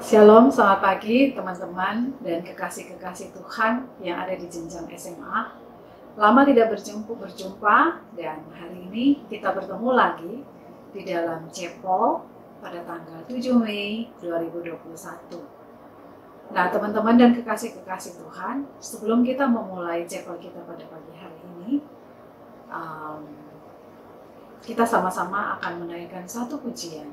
Shalom, selamat pagi teman-teman dan kekasih-kekasih Tuhan yang ada di jenjang SMA. Lama tidak berjumpa dan hari ini kita bertemu lagi di dalam Cepol pada tanggal 7 Mei 2021. Nah teman-teman dan kekasih-kekasih Tuhan, sebelum kita memulai Cepol kita pada pagi hari ini, kita sama-sama akan menaikkan satu pujian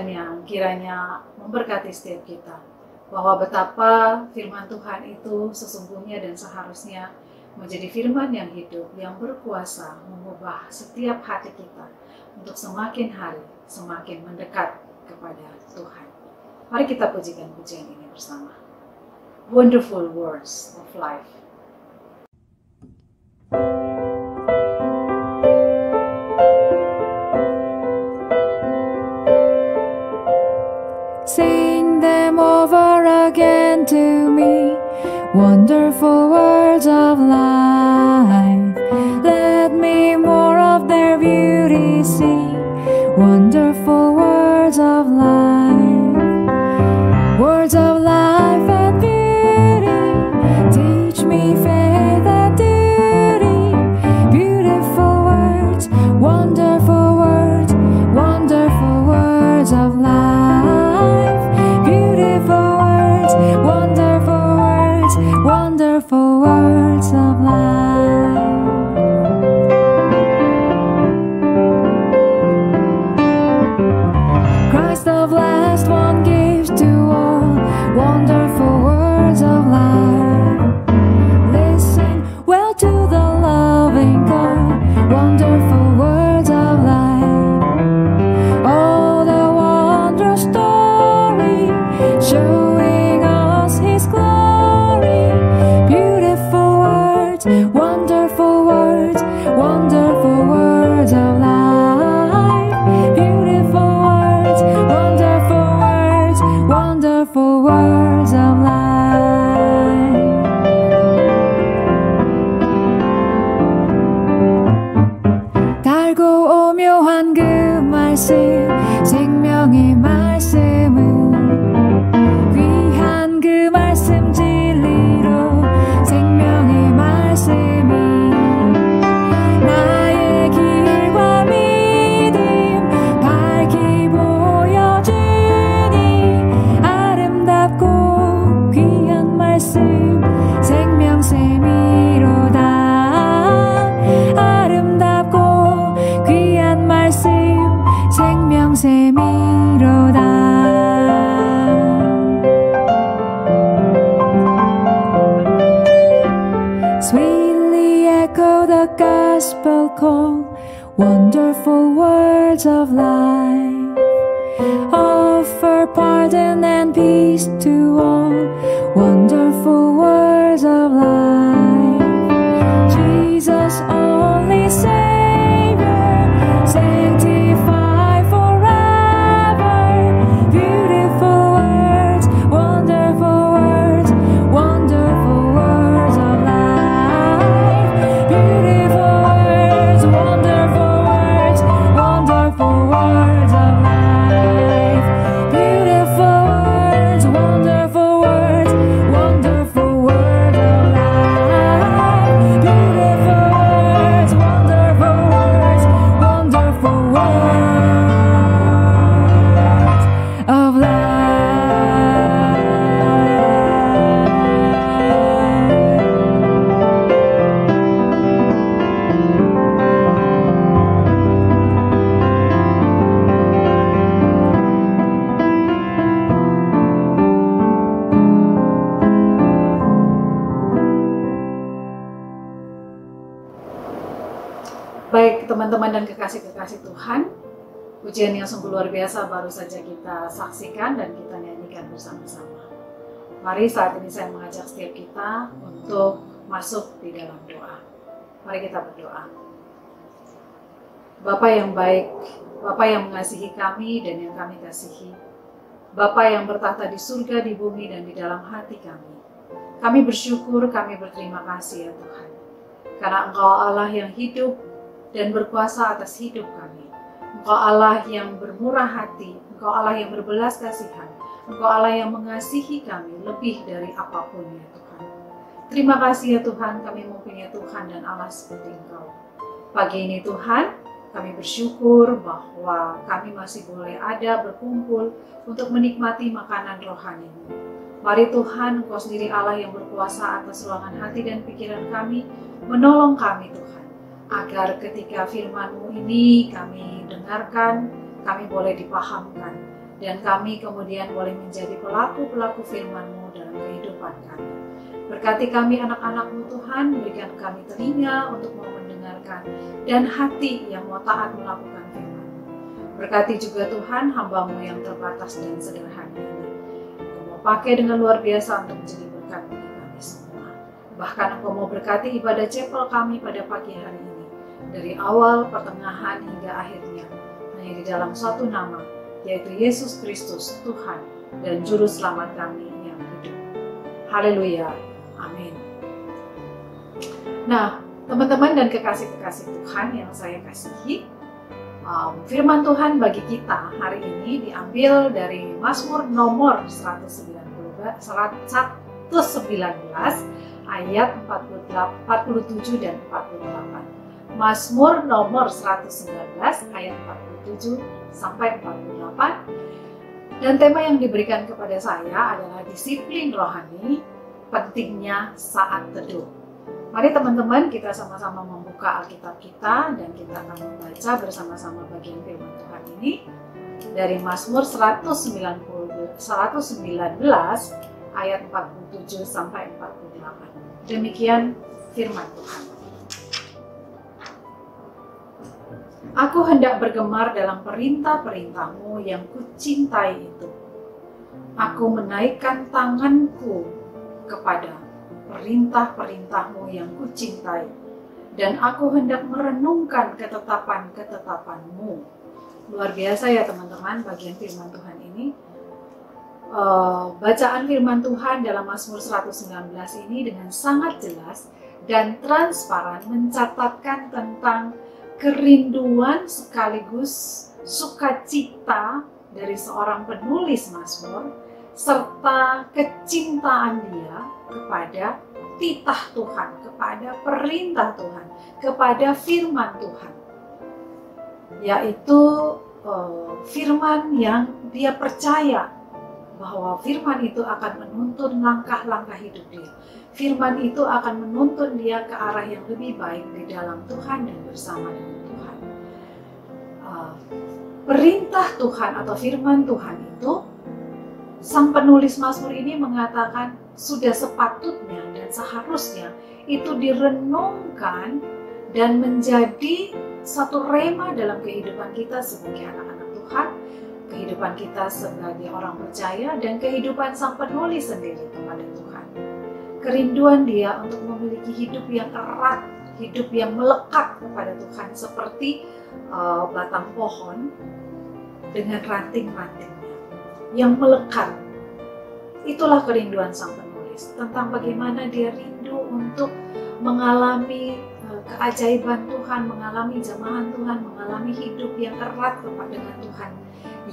yang kiranya memberkati setiap kita, bahwa betapa firman Tuhan itu sesungguhnya dan seharusnya menjadi firman yang hidup, yang berkuasa mengubah setiap hati kita untuk semakin hari semakin mendekat kepada Tuhan. Mari kita pujikan pujian ini bersama. Wonderful Words of Life. Sing them over again to me, wonderful words of life. Let me more of their beauty see, wonderful words of life. Words of life and beauty, teach me faith and duty. Beautiful words, wonderful words, wonderful words of life. Wonderful words of life. Christ the last one gives to all, wonderful words of life. Listen well to the loving God, wonderful words of life. Oh, the wondrous story, showing us His glory. Beautiful words, wonderful words, wonderful words of life. Beautiful words, wonderful words, wonderful words of life. 달고 오묘한 그 말씀, 생명의 말씀은 귀한 그 말씀 진리로 생명의 말씀이 나의 길과 믿음 밝히 보여주니 아름답고 귀한 말씀 생명샘이로다. 아름답고 귀한 말씀 생명샘이로다. Sweetly echo the gospel call, wonderful words of life. Offer pardon and peace to all, wonderful words of life. Jesus only Savior, sanctify forever. Beautiful words, wonderful words, wonderful words of life. Beautiful words, wonderful words, wonderful words of life. Beautiful words, wonderful words, wonderful words of life. Beautiful words, wonderful words, wonderful words of life. Baik teman-teman dan kekasih-kekasih Tuhan, pujian yang sungguh luar biasa baru saja kita saksikan dan kita nyanyikan bersama-sama. Mari saat ini saya mengajak setiap kita untuk masuk di dalam doa. Mari kita berdoa. Bapa yang baik, Bapa yang mengasihi kami dan yang kami kasihi, Bapa yang bertahta di surga, di bumi, dan di dalam hati kami. Kami bersyukur, kami berterima kasih ya Tuhan. Karena Engkau Allah yang hidup dan berkuasa atas hidup kami. Engkau Allah yang bermurah hati, Engkau Allah yang berbelas kasihan, Engkau Allah yang mengasihi kami lebih dari apapun ya Tuhan. Terima kasih ya Tuhan, kami mempunyai Tuhan dan Allah seperti Engkau. Pagi ini Tuhan, kami bersyukur bahwa kami masih boleh ada berkumpul untuk menikmati makanan rohani-Mu. Mari Tuhan, Engkau sendiri Allah yang berkuasa atas ruangan hati dan pikiran kami, menolong kami Tuhan, agar ketika firman-Mu ini kami dengarkan, kami boleh dipahamkan, dan kami kemudian boleh menjadi pelaku-pelaku firman-Mu dalam kehidupan kami. Berkati kami anak-anak-Mu Tuhan, berikan kami telinga untuk mau mendengarkan, dan hati yang mau taat melakukan firman-Mu. Berkati juga Tuhan hamba-Mu yang terbatas dan sederhana ini. Engkau mau pakai dengan luar biasa untuk menjadi berkat bagi kami semua. Bahkan Engkau mau berkati ibadah chapel kami pada pagi hari ini, dari awal, pertengahan, hingga akhirnya, hanya di dalam satu nama, yaitu Yesus Kristus, Tuhan dan Juru Selamat kami yang hidup. Haleluya, amin. Nah, teman-teman dan kekasih-kekasih Tuhan yang saya kasihi, firman Tuhan bagi kita hari ini diambil dari Mazmur nomor 119 ayat 47 dan 48. Mazmur nomor 119 ayat 47 sampai 48. Dan tema yang diberikan kepada saya adalah disiplin rohani, pentingnya saat teduh. Mari teman-teman kita sama-sama membuka Alkitab kita dan kita akan membaca bersama-sama bagian firman Tuhan ini dari Mazmur 119 ayat 47 sampai 48. Demikian firman Tuhan. Aku hendak bergemar dalam perintah-perintah-Mu yang kucintai itu. Aku menaikkan tanganku kepada perintah-perintah-Mu yang kucintai, dan aku hendak merenungkan ketetapan-ketetapan-Mu. Luar biasa ya teman-teman bagian firman Tuhan ini. Bacaan firman Tuhan dalam Mazmur 119 ini dengan sangat jelas dan transparan mencatatkan tentang kerinduan sekaligus sukacita dari seorang penulis Mazmur serta kecintaan dia kepada titah Tuhan, kepada perintah Tuhan, kepada firman Tuhan, yaitu firman yang dia percaya bahwa firman itu akan menuntun langkah-langkah hidup dia. Firman itu akan menuntun dia ke arah yang lebih baik di dalam Tuhan dan bersama dengan Tuhan. Perintah Tuhan atau firman Tuhan itu, sang penulis Mazmur ini mengatakan sudah sepatutnya dan seharusnya itu direnungkan dan menjadi satu rema dalam kehidupan kita sebagai anak-anak Tuhan, kehidupan kita sebagai orang percaya, dan kehidupan sang penulis sendiri kepada Tuhan. Kerinduan dia untuk memiliki hidup yang erat, hidup yang melekat kepada Tuhan seperti batang pohon dengan ranting-rantingnya yang melekat. Itulah kerinduan sang penulis, tentang bagaimana dia rindu untuk mengalami keajaiban Tuhan, mengalami jamahan Tuhan, mengalami hidup yang erat dengan Tuhan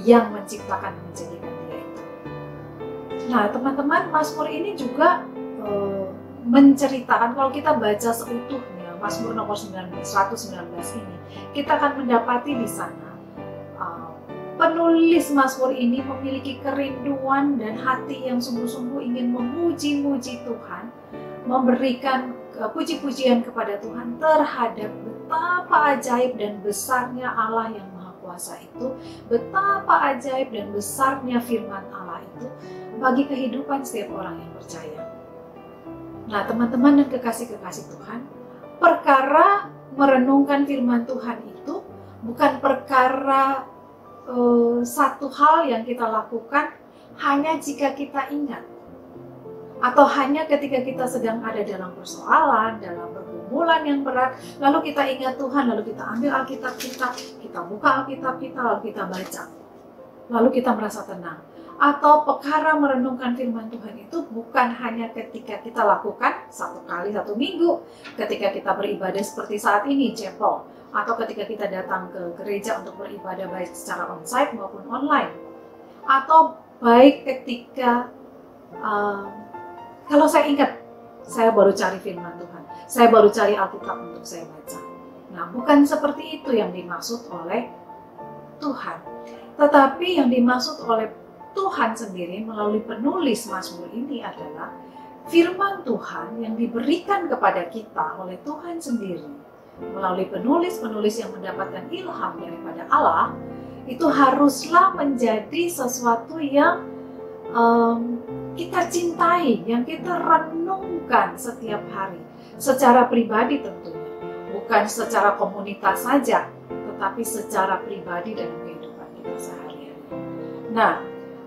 yang menciptakan dan menjadikan dia itu. Nah teman-teman, Mazmur ini juga menceritakan, kalau kita baca seutuhnya Mazmur nomor 119 ini, kita akan mendapati di sana penulis Mazmur ini memiliki kerinduan dan hati yang sungguh-sungguh ingin memuji-muji Tuhan, memberikan puji-pujian kepada Tuhan terhadap betapa ajaib dan besarnya Allah yang Maha Kuasa itu, betapa ajaib dan besarnya firman Allah itu bagi kehidupan setiap orang yang percaya. Nah teman-teman dan kekasih-kekasih Tuhan, perkara merenungkan firman Tuhan itu bukan perkara satu hal yang kita lakukan hanya jika kita ingat, atau hanya ketika kita sedang ada dalam persoalan, dalam pergumulan yang berat, lalu kita ingat Tuhan, lalu kita ambil Alkitab kita buka Alkitab kita, lalu kita baca, lalu kita merasa tenang. Atau perkara merenungkan firman Tuhan itu bukan hanya ketika kita lakukan satu kali satu minggu, ketika kita beribadah seperti saat ini chapel, atau ketika kita datang ke gereja untuk beribadah baik secara onsite maupun online, atau baik ketika kalau saya ingat saya baru cari firman Tuhan, saya baru cari Alkitab untuk saya baca. Nah, bukan seperti itu yang dimaksud oleh Tuhan, tetapi yang dimaksud oleh Tuhan sendiri melalui penulis Mazmur ini adalah firman Tuhan yang diberikan kepada kita oleh Tuhan sendiri melalui penulis-penulis yang mendapatkan ilham daripada Allah. Itu haruslah menjadi sesuatu yang kita cintai, yang kita renungkan setiap hari secara pribadi tentunya, bukan secara komunitas saja, tetapi secara pribadi dalam kehidupan kita sehari-hari. Nah,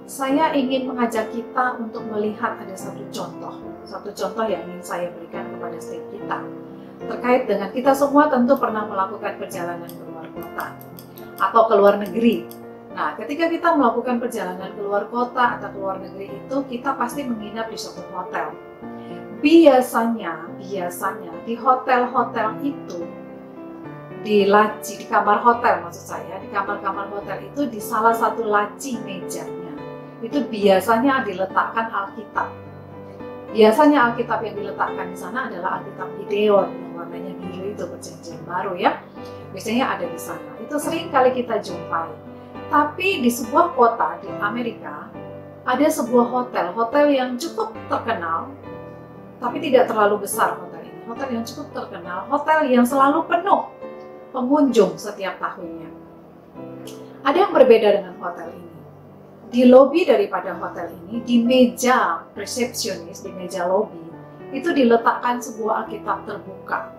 saya ingin mengajak kita untuk melihat ada satu contoh yang ingin saya berikan kepada setiap kita terkait dengan kita semua tentu pernah melakukan perjalanan keluar kota atau ke luar negeri. Nah, ketika kita melakukan perjalanan keluar kota atau keluar negeri itu, kita pasti menginap di suatu hotel. Biasanya di hotel-hotel itu, di laci, di kamar hotel maksud saya, di kamar-kamar hotel itu di salah satu laci mejanya, itu biasanya diletakkan Alkitab. Biasanya Alkitab yang diletakkan di sana adalah Alkitab Gideon, yang warnanya biru itu, perjanjian baru ya. Biasanya ada di sana. Itu sering kali kita jumpai. Tapi di sebuah kota di Amerika, ada sebuah hotel yang cukup terkenal, tapi tidak terlalu besar hotel ini. Hotel yang cukup terkenal, hotel yang selalu penuh pengunjung setiap tahunnya. Ada yang berbeda dengan hotel ini. Di lobi daripada hotel ini, di meja resepsionis, di meja lobi, itu diletakkan sebuah Alkitab terbuka.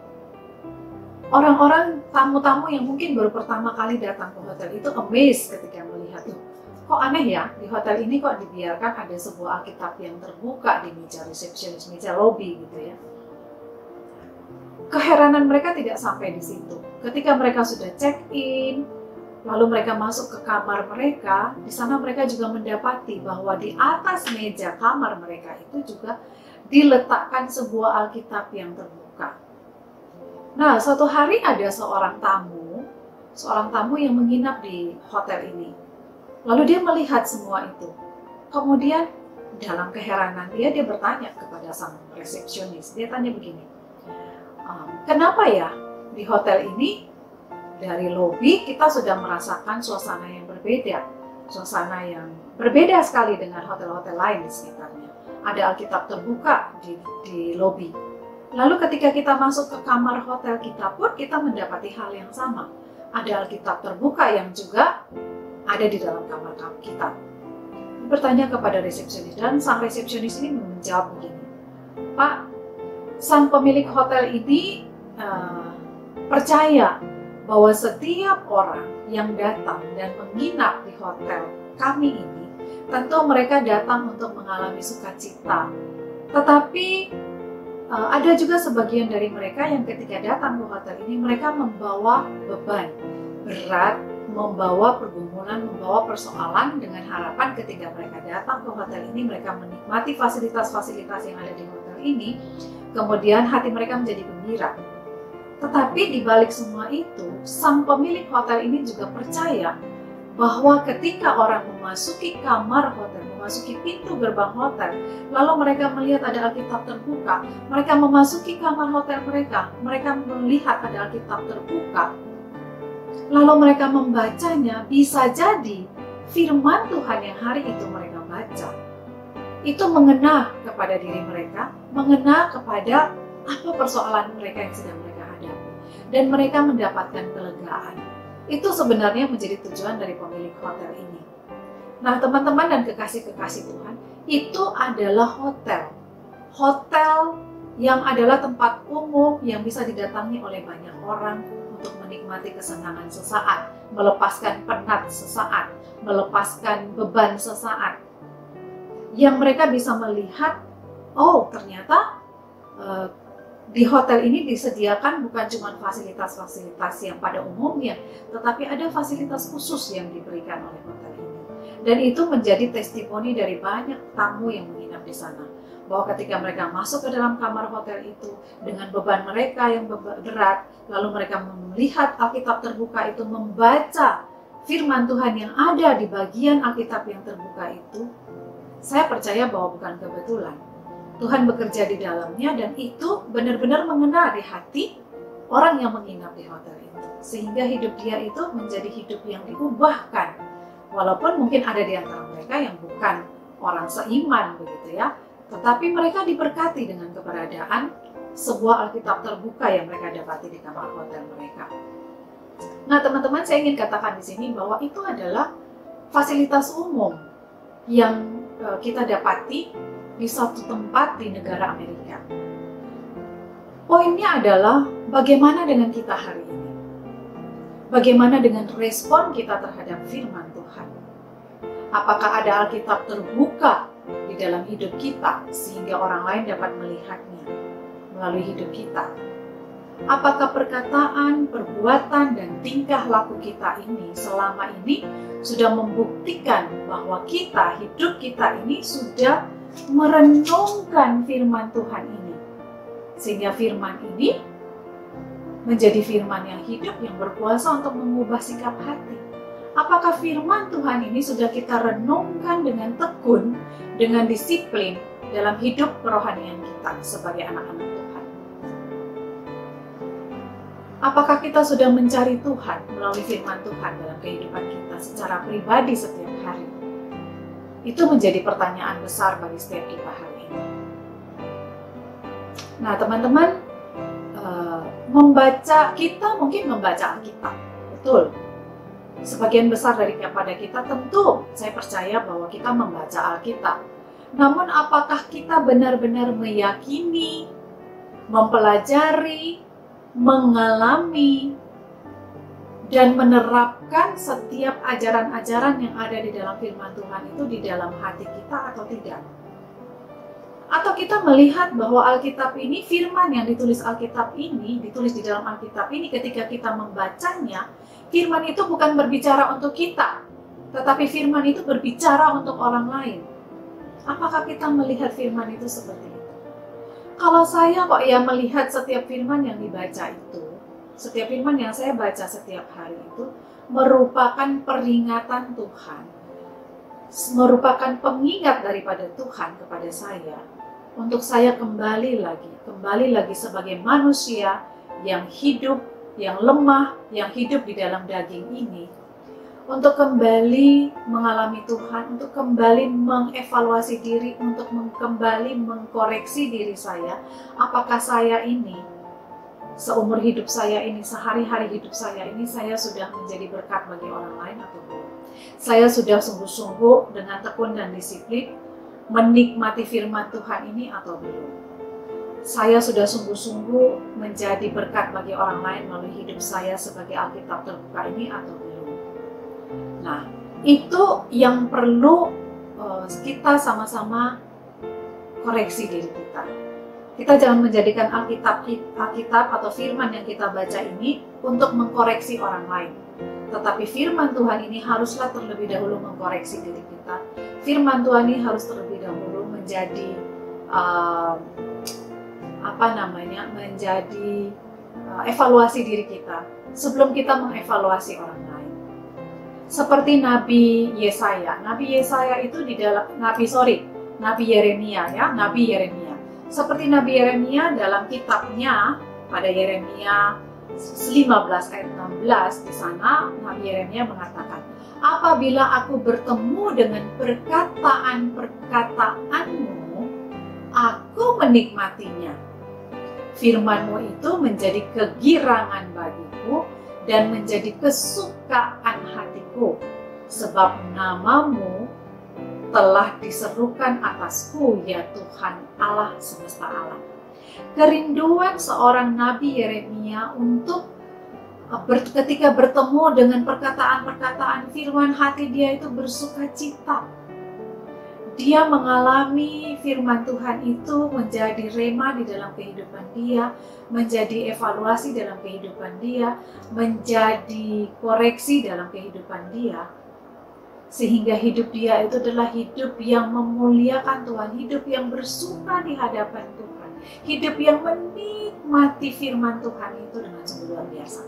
Orang-orang, tamu-tamu yang mungkin baru pertama kali datang ke hotel itu amazed ketika melihat itu. Kok aneh ya, di hotel ini kok dibiarkan ada sebuah Alkitab yang terbuka di meja resepsionis, meja lobi gitu ya. Keheranan mereka tidak sampai di situ. Ketika mereka sudah check-in, lalu mereka masuk ke kamar mereka, di sana mereka juga mendapati bahwa di atas meja kamar mereka itu juga diletakkan sebuah Alkitab yang terbuka. Nah, suatu hari ada seorang tamu yang menginap di hotel ini. Lalu dia melihat semua itu. Kemudian dalam keheranan dia bertanya kepada sang resepsionis. Dia tanya begini, kenapa ya di hotel ini dari lobi kita sudah merasakan suasana yang berbeda. Suasana yang berbeda sekali dengan hotel-hotel lain di sekitarnya. Ada Alkitab terbuka di lobi. Lalu ketika kita masuk ke kamar hotel kita pun kita mendapati hal yang sama. Ada Alkitab terbuka yang juga ada di dalam kamar kita. Bertanya kepada resepsionis, dan sang resepsionis ini menjawab begini, Pak, sang pemilik hotel ini percaya bahwa setiap orang yang datang dan menginap di hotel kami ini, tentu mereka datang untuk mengalami sukacita. Tetapi ada juga sebagian dari mereka yang ketika datang ke hotel ini, mereka membawa beban berat, membawa pergumulan, membawa persoalan dengan harapan ketika mereka datang ke hotel ini, mereka menikmati fasilitas-fasilitas yang ada di hotel ini, kemudian hati mereka menjadi gembira. Tetapi di balik semua itu, sang pemilik hotel ini juga percaya bahwa ketika orang memasuki kamar hotel, memasuki pintu gerbang hotel, lalu mereka melihat ada Alkitab terbuka, mereka memasuki kamar hotel mereka melihat ada Alkitab terbuka, lalu mereka membacanya, bisa jadi firman Tuhan yang hari itu mereka baca, itu mengena kepada diri mereka, mengena kepada apa persoalan mereka yang sedang mereka hadapi, dan mereka mendapatkan kelegaan. Itu sebenarnya menjadi tujuan dari pemilik hotel ini. Nah, teman-teman dan kekasih-kekasih Tuhan, itu adalah hotel yang adalah tempat umum yang bisa didatangi oleh banyak orang untuk menikmati kesenangan sesaat, melepaskan penat sesaat, melepaskan beban sesaat. Yang mereka bisa melihat, oh ternyata di hotel ini disediakan bukan cuma fasilitas-fasilitas yang pada umumnya, tetapi ada fasilitas khusus yang diberikan oleh hotel ini. Dan itu menjadi testimoni dari banyak tamu yang menginap di sana. bahwa ketika mereka masuk ke dalam kamar hotel itu dengan beban mereka yang berat, lalu mereka melihat Alkitab terbuka itu, membaca firman Tuhan yang ada di bagian Alkitab yang terbuka itu, saya percaya bahwa bukan kebetulan. Tuhan bekerja di dalamnya dan itu benar-benar mengena di hati orang yang menginap di hotel itu. Sehingga hidup dia itu menjadi hidup yang diubahkan. Walaupun mungkin ada di antara mereka yang bukan orang seiman begitu ya. Tetapi mereka diberkati dengan keberadaan sebuah Alkitab terbuka yang mereka dapati di kamar hotel mereka. Nah teman-teman, saya ingin katakan di sini bahwa itu adalah fasilitas umum yang kita dapati di suatu tempat di negara Amerika. Poinnya adalah bagaimana dengan kita hari ini? Bagaimana dengan respon kita terhadap firman Tuhan? Apakah ada Alkitab terbuka di dalam hidup kita sehingga orang lain dapat melihatnya melalui hidup kita? Apakah perkataan, perbuatan, dan tingkah laku kita ini selama ini sudah membuktikan bahwa hidup kita ini sudah merenungkan firman Tuhan ini, sehingga firman ini menjadi firman yang hidup, yang berkuasa untuk mengubah sikap hati? Apakah firman Tuhan ini sudah kita renungkan dengan tekun, dengan disiplin dalam hidup kerohanian kita sebagai anak-anak Tuhan? Apakah kita sudah mencari Tuhan melalui firman Tuhan dalam kehidupan kita secara pribadi setiap hari? Itu menjadi pertanyaan besar bagi setiap kita hari ini. Nah teman-teman, kita mungkin membaca Alkitab, betul. Sebagian besar daripada kita tentu saya percaya bahwa kita membaca Alkitab. Namun apakah kita benar-benar meyakini, mempelajari, mengalami, dan menerapkan setiap ajaran-ajaran yang ada di dalam firman Tuhan itu di dalam hati kita atau tidak? Atau kita melihat bahwa Alkitab ini, firman yang ditulis Alkitab ini, ditulis di dalam Alkitab ini, ketika kita membacanya, firman itu bukan berbicara untuk kita, tetapi firman itu berbicara untuk orang lain. Apakah kita melihat firman itu seperti itu? Kalau saya kok ya melihat setiap firman yang dibaca itu, setiap firman yang saya baca setiap hari itu merupakan peringatan Tuhan, merupakan pengingat daripada Tuhan kepada saya, untuk saya kembali lagi sebagai manusia yang hidup, yang lemah, yang hidup di dalam daging ini, untuk kembali mengalami Tuhan, untuk kembali mengevaluasi diri, untuk kembali mengkoreksi diri saya. Apakah saya ini, seumur hidup saya ini, sehari-hari hidup saya ini, saya sudah menjadi berkat bagi orang lain atau belum? Saya sudah sungguh-sungguh dengan tekun dan disiplin menikmati firman Tuhan ini atau belum? Saya sudah sungguh-sungguh menjadi berkat bagi orang lain melalui hidup saya sebagai Alkitab terbuka ini atau belum? Nah, itu yang perlu kita sama-sama koreksi diri kita. Kita jangan menjadikan Alkitab atau firman yang kita baca ini untuk mengkoreksi orang lain. Tetapi firman Tuhan ini haruslah terlebih dahulu mengkoreksi diri kita. Firman Tuhan ini harus terlebih dahulu menjadi menjadi evaluasi diri kita sebelum kita mengevaluasi orang lain. Seperti Nabi Yesaya. Nabi Yesaya itu di dalam Nabi Yeremia ya, Nabi Yeremia. Seperti Nabi Yeremia dalam kitabnya pada Yeremia 15 ayat 16, di sana Nabi Yeremia mengatakan, apabila aku bertemu dengan perkataan-perkataanmu, aku menikmatinya. Firman-Mu itu menjadi kegirangan bagiku dan menjadi kesukaan hatiku, sebab nama-Mu telah diserukan atasku, ya Tuhan Allah semesta alam. Kerinduan seorang Nabi Yeremia untuk ketika bertemu dengan perkataan-perkataan firman, hati dia itu bersuka cita. Dia mengalami firman Tuhan itu menjadi rema di dalam kehidupan dia, menjadi evaluasi dalam kehidupan dia, menjadi koreksi dalam kehidupan dia. Sehingga hidup dia itu adalah hidup yang memuliakan Tuhan, hidup yang bersuka di hadapan Tuhan, hidup yang menikmati firman Tuhan itu dengan sungguh luar biasa.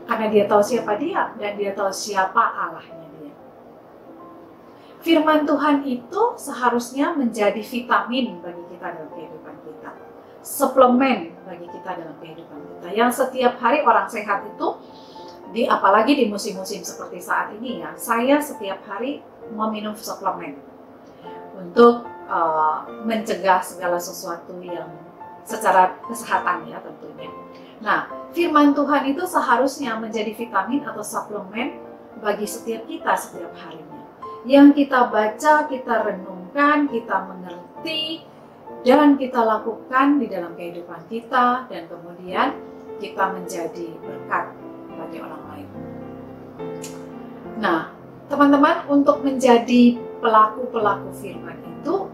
Karena dia tahu siapa dia dan dia tahu siapa Allahnya dia. Firman Tuhan itu seharusnya menjadi vitamin bagi kita dalam kehidupan kita, suplemen bagi kita dalam kehidupan kita. Yang setiap hari orang sehat itu, apalagi di musim-musim seperti saat ini ya, saya setiap hari meminum suplemen untuk mencegah segala sesuatu yang secara kesehatan ya tentunya. Nah, firman Tuhan itu seharusnya menjadi vitamin atau suplemen bagi setiap kita setiap harinya. Yang kita baca, kita renungkan, kita mengerti, dan kita lakukan di dalam kehidupan kita, dan kemudian kita menjadi berkat bagi orang lain. Nah, teman-teman, untuk menjadi pelaku-pelaku firman itu,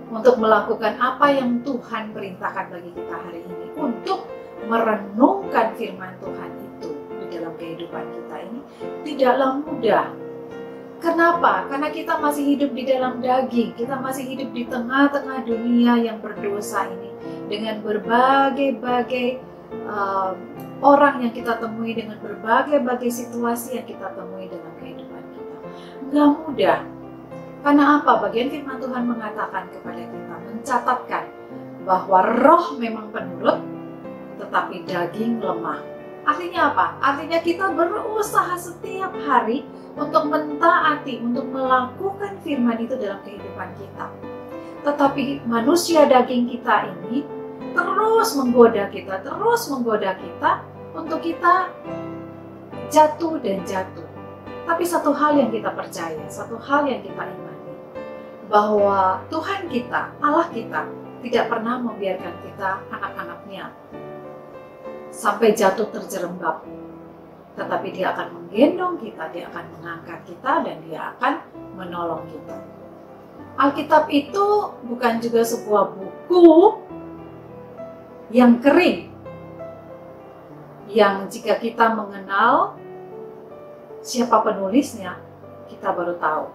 untuk melakukan apa yang Tuhan perintahkan bagi kita hari ini, untuk merenungkan firman Tuhan itu di dalam kehidupan kita ini, tidaklah mudah. Kenapa? Karena kita masih hidup di dalam daging, kita masih hidup di tengah-tengah dunia yang berdosa ini, dengan berbagai-bagai orang yang kita temui, dengan berbagai-bagai situasi yang kita temui dalam kehidupan kita. Nggak mudah. Karena apa? Bagian firman Tuhan mengatakan kepada kita, mencatatkan bahwa roh memang penurut, tetapi daging lemah. Artinya apa? Artinya kita berusaha setiap hari untuk mentaati, untuk melakukan firman itu dalam kehidupan kita. Tetapi manusia daging kita ini terus menggoda kita untuk kita jatuh dan jatuh. Tapi satu hal yang kita percaya, satu hal yang kita imani, bahwa Tuhan kita, Allah kita, tidak pernah membiarkan kita, anak-anaknya, sampai jatuh terjerembab. Tetapi dia akan menggendong kita, dia akan mengangkat kita, dan dia akan menolong kita. Alkitab itu bukan juga sebuah buku yang kering, yang jika kita mengenal siapa penulisnya, kita baru tahu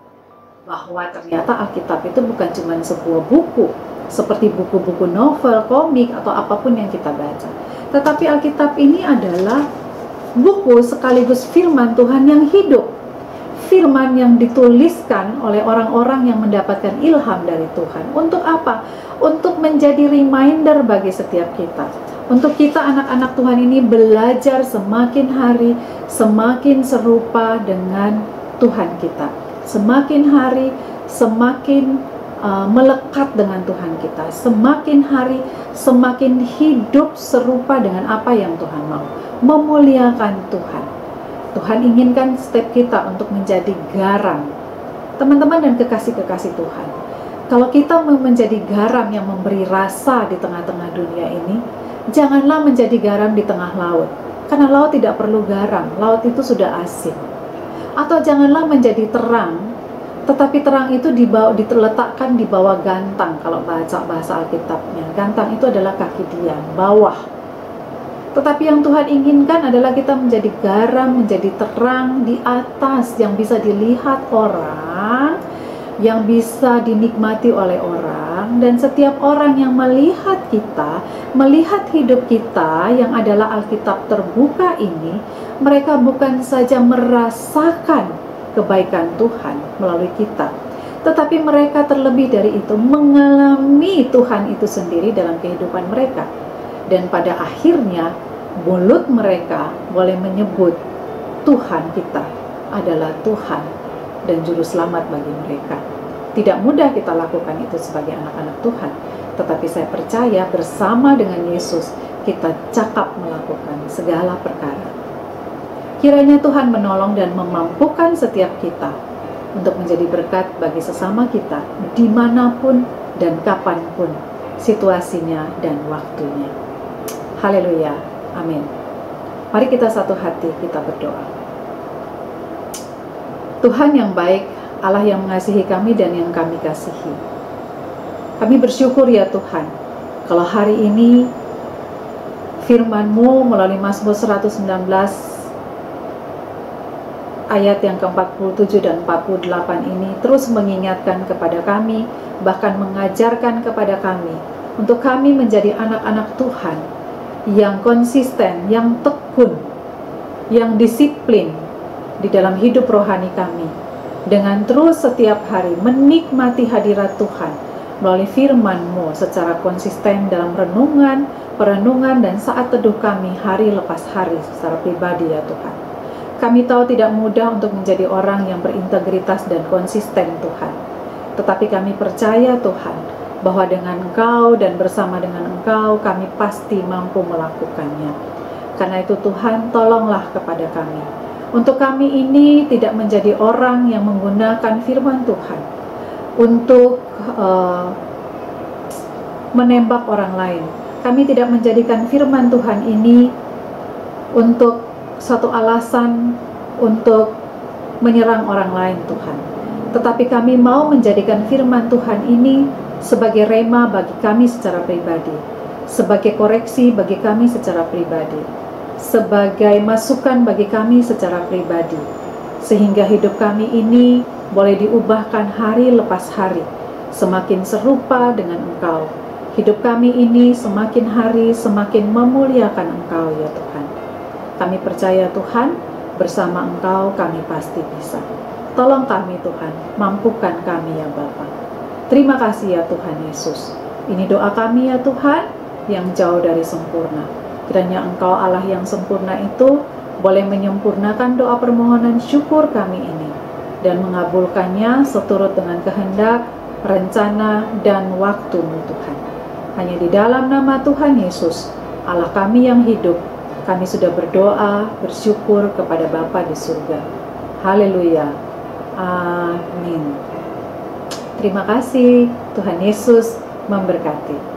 bahwa ternyata Alkitab itu bukan cuma sebuah buku, seperti buku-buku novel, komik, atau apapun yang kita baca. Tetapi Alkitab ini adalah buku sekaligus firman Tuhan yang hidup. Firman yang dituliskan oleh orang-orang yang mendapatkan ilham dari Tuhan. Untuk apa? Untuk menjadi reminder bagi setiap kita. Untuk kita anak-anak Tuhan ini belajar semakin hari, semakin serupa dengan Tuhan kita. Semakin hari, semakin melekat dengan Tuhan kita. Semakin hari, semakin hidup serupa dengan apa yang Tuhan mau. Memuliakan Tuhan. Tuhan inginkan setiap kita untuk menjadi garam. Teman-teman dan kekasih-kekasih Tuhan, kalau kita mau menjadi garam yang memberi rasa di tengah-tengah dunia ini, janganlah menjadi garam di tengah laut. Karena laut tidak perlu garam, laut itu sudah asin. Atau janganlah menjadi terang, tetapi terang itu diletakkan di bawah gantang. Kalau baca bahasa Alkitabnya, gantang itu adalah kaki dia, bawah. Tetapi yang Tuhan inginkan adalah kita menjadi garam, menjadi terang di atas, yang bisa dilihat orang, yang bisa dinikmati oleh orang, dan setiap orang yang melihat kita, melihat hidup kita yang adalah Alkitab terbuka ini, mereka bukan saja merasakan kebaikan Tuhan melalui kita, tetapi mereka terlebih dari itu mengalami Tuhan itu sendiri dalam kehidupan mereka. Dan pada akhirnya mulut mereka boleh menyebut Tuhan kita adalah Tuhan dan Juru Selamat bagi mereka. Tidak mudah kita lakukan itu sebagai anak-anak Tuhan, tetapi saya percaya bersama dengan Yesus kita cakap melakukan segala perkara. Kiranya Tuhan menolong dan memampukan setiap kita untuk menjadi berkat bagi sesama kita dimanapun dan kapanpun situasinya dan waktunya. Haleluya, amin. Mari kita satu hati, kita berdoa. Tuhan yang baik, Allah yang mengasihi kami dan yang kami kasihi, kami bersyukur ya Tuhan, kalau hari ini firman-Mu melalui Mazmur 119 ayat yang ke-47 dan 48 ini terus mengingatkan kepada kami, bahkan mengajarkan kepada kami, untuk kami menjadi anak-anak Tuhan yang konsisten, yang tekun, yang disiplin di dalam hidup rohani kami, dengan terus setiap hari menikmati hadirat Tuhan melalui firman-Mu secara konsisten dalam renungan, perenungan, dan saat teduh kami hari lepas hari secara pribadi ya Tuhan. Kami tahu tidak mudah untuk menjadi orang yang berintegritas dan konsisten Tuhan. Tetapi kami percaya Tuhan, bahwa dengan Engkau dan bersama dengan Engkau kami pasti mampu melakukannya. Karena itu Tuhan, tolonglah kepada kami. Untuk kami ini tidak menjadi orang yang menggunakan firman Tuhan untuk menembak orang lain. Kami tidak menjadikan firman Tuhan ini untuk satu alasan untuk menyerang orang lain Tuhan. Tetapi kami mau menjadikan firman Tuhan ini sebagai rema bagi kami secara pribadi, sebagai koreksi bagi kami secara pribadi, sebagai masukan bagi kami secara pribadi, sehingga hidup kami ini boleh diubahkan hari lepas hari, semakin serupa dengan Engkau. Hidup kami ini semakin hari semakin memuliakan Engkau ya Tuhan. Kami percaya Tuhan, bersama Engkau kami pasti bisa. Tolong kami Tuhan, mampukan kami ya Bapa. Terima kasih ya Tuhan Yesus. Ini doa kami ya Tuhan yang jauh dari sempurna. Kiranya Engkau Allah yang sempurna itu boleh menyempurnakan doa permohonan syukur kami ini dan mengabulkannya seturut dengan kehendak, rencana, dan waktu-Mu Tuhan. Hanya di dalam nama Tuhan Yesus, Allah kami yang hidup, kami sudah berdoa, bersyukur kepada Bapa di surga. Haleluya. Amin. Terima kasih, Tuhan Yesus memberkati.